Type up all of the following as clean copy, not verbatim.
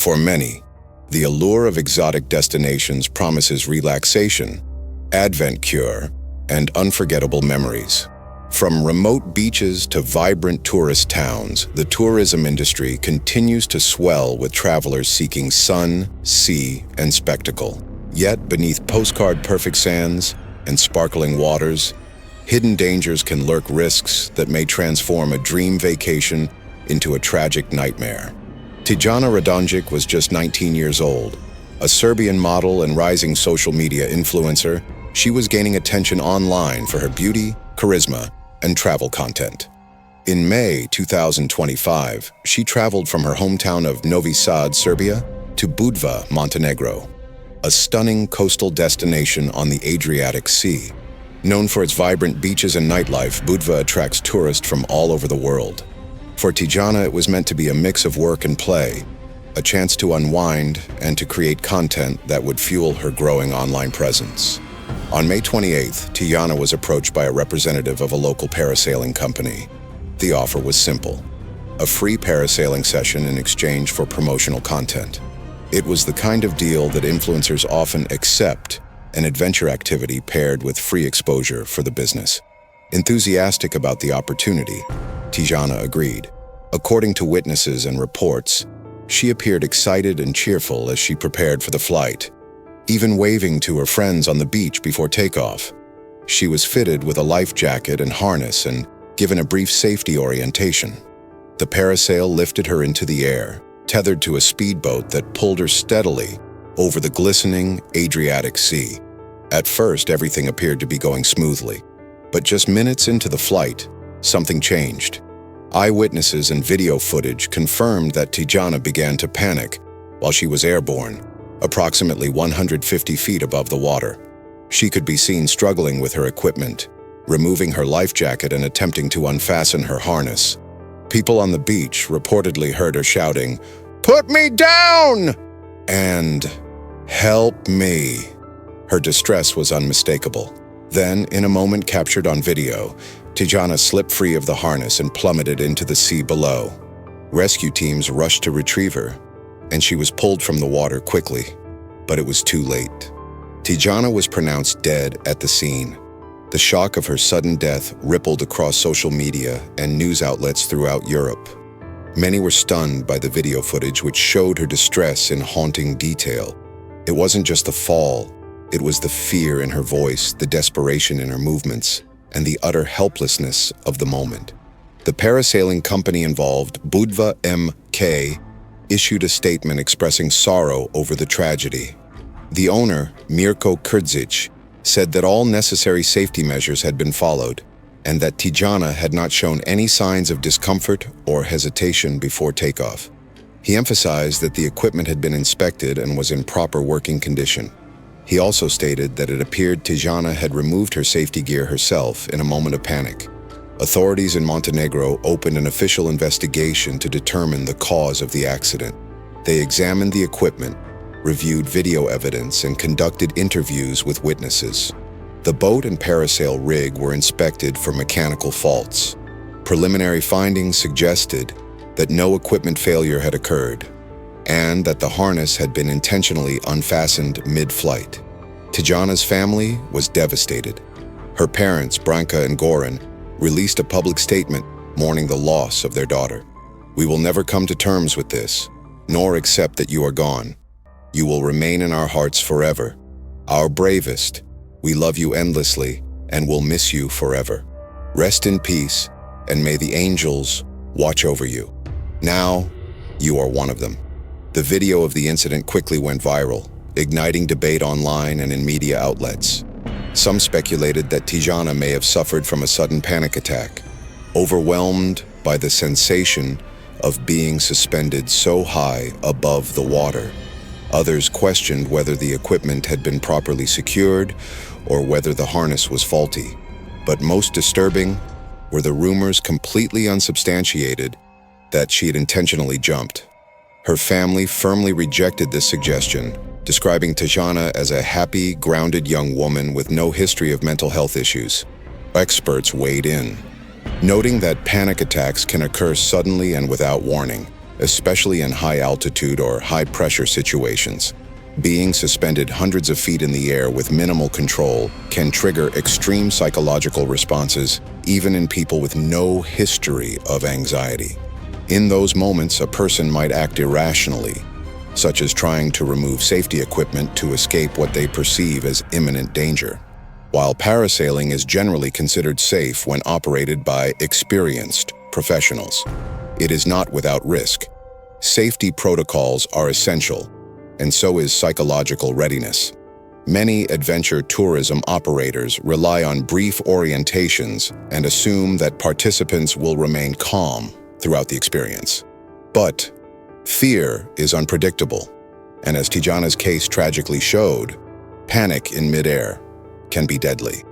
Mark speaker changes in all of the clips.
Speaker 1: For many, the allure of exotic destinations promises relaxation, adventCure, and unforgettable memories. From remote beaches to vibrant tourist towns, the tourism industry continues to swell with travelers seeking sun, sea, and spectacle. Yet, beneath postcard-perfect sands and sparkling waters, hidden dangers can lurk, risks that may transform a dream vacation into a tragic nightmare. Tijana Radonjic was just 19 years old. A Serbian model and rising social media influencer, she was gaining attention online for her beauty, charisma, and travel content. In May 2025, she traveled from her hometown of Novi Sad, Serbia, to Budva, Montenegro, a stunning coastal destination on the Adriatic Sea. Known for its vibrant beaches and nightlife, Budva attracts tourists from all over the world. For Tijana, it was meant to be a mix of work and play, a chance to unwind and to create content that would fuel her growing online presence. On May 28th, Tijana was approached by a representative of a local parasailing company. The offer was simple: a free parasailing session in exchange for promotional content. It was the kind of deal that influencers often accept, an adventure activity paired with free exposure for the business. Enthusiastic about the opportunity, Tijana agreed. According to witnesses and reports, she appeared excited and cheerful as she prepared for the flight, even waving to her friends on the beach before takeoff. She was fitted with a life jacket and harness and given a brief safety orientation. The parasail lifted her into the air, tethered to a speedboat that pulled her steadily over the glistening Adriatic Sea. At first, everything appeared to be going smoothly, but just minutes into the flight, something changed. Eyewitnesses and video footage confirmed that Tijana began to panic while she was airborne, approximately 150 feet above the water. She could be seen struggling with her equipment, removing her life jacket and attempting to unfasten her harness. People on the beach reportedly heard her shouting, "Put me down!" and "Help me." Her distress was unmistakable. Then, in a moment captured on video, Tijana slipped free of the harness and plummeted into the sea below. Rescue teams rushed to retrieve her, and she was pulled from the water quickly, but it was too late. Tijana was pronounced dead at the scene. The shock of her sudden death rippled across social media and news outlets throughout Europe. Many were stunned by the video footage, which showed her distress in haunting detail. It wasn't just the fall, it was the fear in her voice, the desperation in her movements, and the utter helplessness of the moment. The parasailing company involved, Budva MK, issued a statement expressing sorrow over the tragedy. The owner, Mirko Kurdzic, said that all necessary safety measures had been followed and that Tijana had not shown any signs of discomfort or hesitation before takeoff. He emphasized that the equipment had been inspected and was in proper working condition. He also stated that it appeared Tijana had removed her safety gear herself in a moment of panic. Authorities in Montenegro opened an official investigation to determine the cause of the accident. They examined the equipment, reviewed video evidence, and conducted interviews with witnesses. The boat and parasail rig were inspected for mechanical faults. Preliminary findings suggested that no equipment failure had occurred, and that the harness had been intentionally unfastened mid-flight. Tijana's family was devastated. Her parents, Branka and Goran, released a public statement mourning the loss of their daughter. "We will never come to terms with this, nor accept that you are gone. You will remain in our hearts forever. Our bravest, we love you endlessly and will miss you forever. Rest in peace, and may the angels watch over you. Now, you are one of them." The video of the incident quickly went viral, igniting debate online and in media outlets. Some speculated that Tijana may have suffered from a sudden panic attack, overwhelmed by the sensation of being suspended so high above the water. Others questioned whether the equipment had been properly secured or whether the harness was faulty. But most disturbing were the rumors, completely unsubstantiated, that she had intentionally jumped. Her family firmly rejected this suggestion, describing Tijana as a happy, grounded young woman with no history of mental health issues. Experts weighed in, noting that panic attacks can occur suddenly and without warning. especially in high altitude or high pressure situations. Being suspended hundreds of feet in the air with minimal control can trigger extreme psychological responses, even in people with no history of anxiety. In those moments, a person might act irrationally, such as trying to remove safety equipment to escape what they perceive as imminent danger. While parasailing is generally considered safe when operated by experienced professionals, it is not without risk. Safety protocols are essential, and so is psychological readiness. Many adventure tourism operators rely on brief orientations and assume that participants will remain calm throughout the experience. But fear is unpredictable, and as Tijana's case tragically showed, panic in midair can be deadly.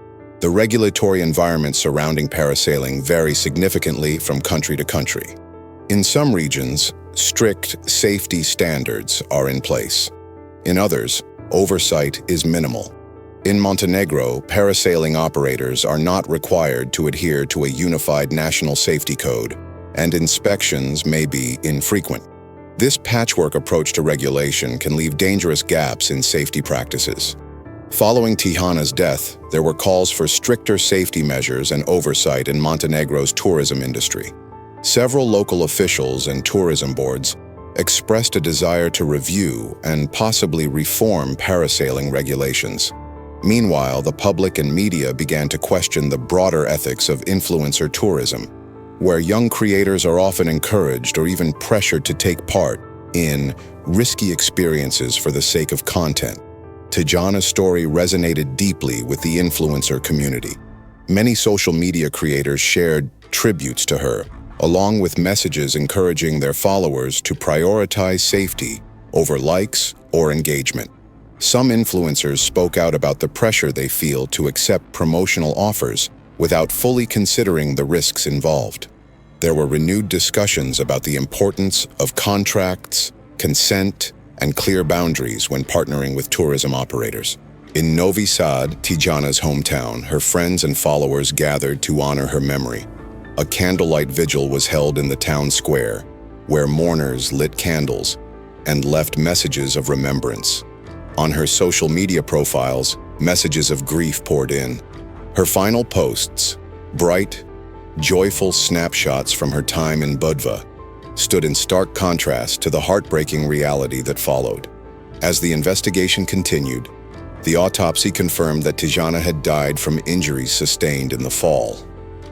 Speaker 1: The regulatory environment surrounding parasailing vary significantly from country to country. In some regions, strict safety standards are in place. In others, oversight is minimal. In Montenegro, parasailing operators are not required to adhere to a unified national safety code, and inspections may be infrequent. This patchwork approach to regulation can leave dangerous gaps in safety practices. Following Tijana's death, there were calls for stricter safety measures and oversight in Montenegro's tourism industry. Several local officials and tourism boards expressed a desire to review and possibly reform parasailing regulations. Meanwhile, the public and media began to question the broader ethics of influencer tourism, where young creators are often encouraged or even pressured to take part in risky experiences for the sake of content. Tijana's story resonated deeply with the influencer community. Many social media creators shared tributes to her, along with messages encouraging their followers to prioritize safety over likes or engagement. Some influencers spoke out about the pressure they feel to accept promotional offers without fully considering the risks involved. There were renewed discussions about the importance of contracts, consent, and clear boundaries when partnering with tourism operators. In Novi Sad, Tijana's hometown, her friends and followers gathered to honor her memory. A candlelight vigil was held in the town square, where mourners lit candles and left messages of remembrance. On her social media profiles, messages of grief poured in. Her final posts, bright, joyful snapshots from her time in Budva, stood in stark contrast to the heartbreaking reality that followed. As the investigation continued, the autopsy confirmed that Tijana had died from injuries sustained in the fall.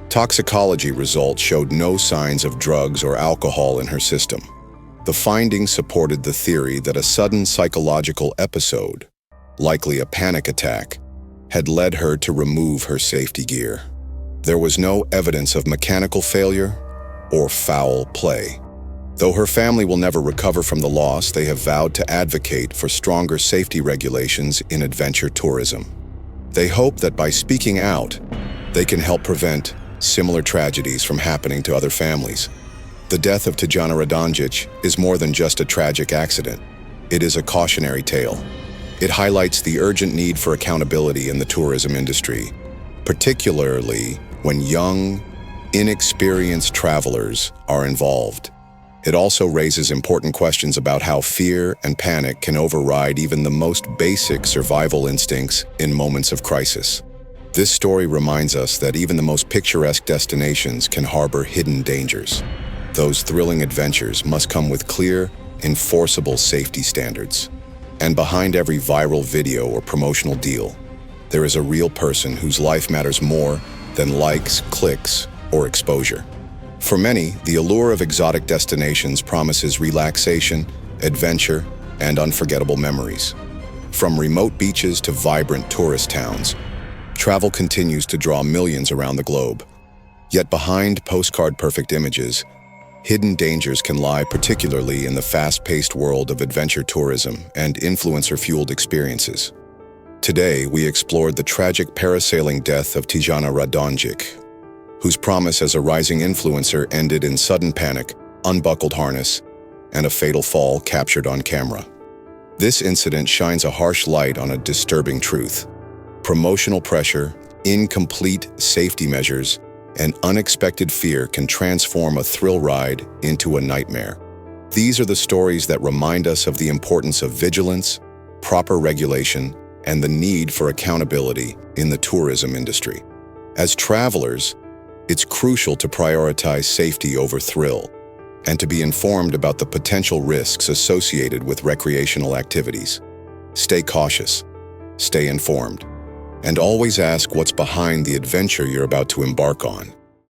Speaker 1: Toxicology results showed no signs of drugs or alcohol in her system. The findings supported the theory that a sudden psychological episode, likely a panic attack, had led her to remove her safety gear. There was no evidence of mechanical failure or foul play. Though her family will never recover from the loss, they have vowed to advocate for stronger safety regulations in adventure tourism. They hope that by speaking out, they can help prevent similar tragedies from happening to other families. The death of Tijana Radonjic is more than just a tragic accident. It is a cautionary tale. It highlights the urgent need for accountability in the tourism industry, particularly when young, inexperienced travelers are involved. It also raises important questions about how fear and panic can override even the most basic survival instincts in moments of crisis. This story reminds us that even the most picturesque destinations can harbor hidden dangers. Those thrilling adventures must come with clear, enforceable safety standards. And behind every viral video or promotional deal, there is a real person whose life matters more than likes, clicks, or exposure. For many, the allure of exotic destinations promises relaxation, adventure, and unforgettable memories. From remote beaches to vibrant tourist towns, travel continues to draw millions around the globe. Yet behind postcard-perfect images, hidden dangers can lie, particularly in the fast-paced world of adventure tourism and influencer-fueled experiences. Today, we explored the tragic parasailing death of Tijana Radonjic, whose promise as a rising influencer ended in sudden panic, unbuckled harness, and a fatal fall captured on camera. This incident shines a harsh light on a disturbing truth. Promotional pressure, incomplete safety measures, and unexpected fear can transform a thrill ride into a nightmare. These are the stories that remind us of the importance of vigilance, proper regulation, and the need for accountability in the tourism industry. As travelers, it's crucial to prioritize safety over thrill and to be informed about the potential risks associated with recreational activities. Stay cautious, stay informed, and always ask what's behind the adventure you're about to embark on.